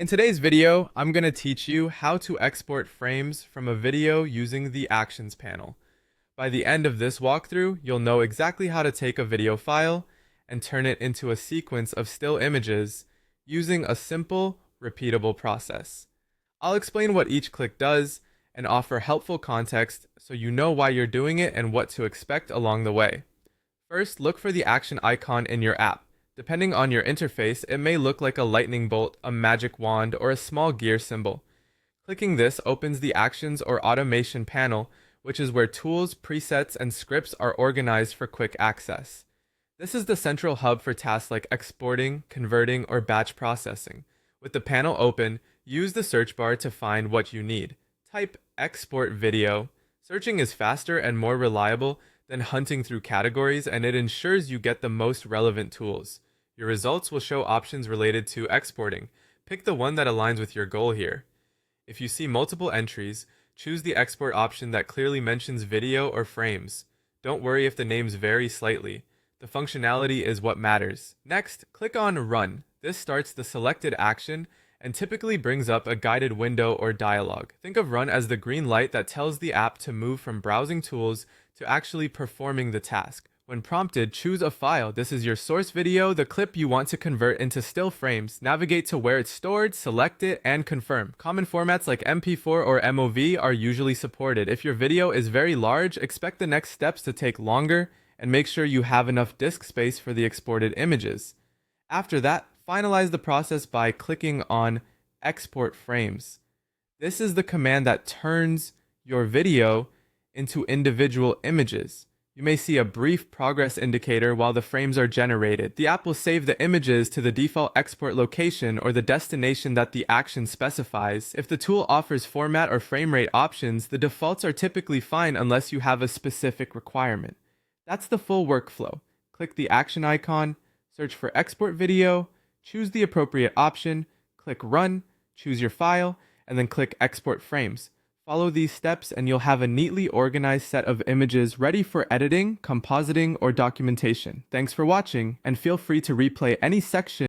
In today's video, I'm going to teach you how to export frames from a video using the Actions panel. By the end of this walkthrough, you'll know exactly how to take a video file and turn it into a sequence of still images using a simple, repeatable process. I'll explain what each click does and offer helpful context so you know why you're doing it and what to expect along the way. First, look for the action icon in your app. Depending on your interface, it may look like a lightning bolt, a magic wand, or a small gear symbol. Clicking this opens the Actions or Automation panel, which is where tools, presets, and scripts are organized for quick access. This is the central hub for tasks like exporting, converting, or batch processing. With the panel open, use the search bar to find what you need. Type Export Video. Searching is faster and more reliable than hunting through categories, and it ensures you get the most relevant tools. Your results will show options related to exporting. Pick the one that aligns with your goal here. If you see multiple entries, choose the export option that clearly mentions video or frames. Don't worry if the names vary slightly. The functionality is what matters. Next, click on Run. This starts the selected action and typically brings up a guided window or dialog. Think of Run as the green light that tells the app to move from browsing tools to actually performing the task. When prompted, choose a file. This is your source video, the clip you want to convert into still frames. Navigate to where it's stored, select it, and confirm. Common formats like MP4 or MOV are usually supported. If your video is very large, expect the next steps to take longer and make sure you have enough disk space for the exported images. After that, finalize the process by clicking on Export Frames. This is the command that turns your video into individual images. You may see a brief progress indicator while the frames are generated. The app will save the images to the default export location or the destination that the action specifies. If the tool offers format or frame rate options, the defaults are typically fine unless you have a specific requirement. That's the full workflow. Click the action icon, search for export video, choose the appropriate option, click Run, choose your file, and then click Export Frames. Follow these steps and you'll have a neatly organized set of images ready for editing, compositing, or documentation. Thanks for watching, and feel free to replay any section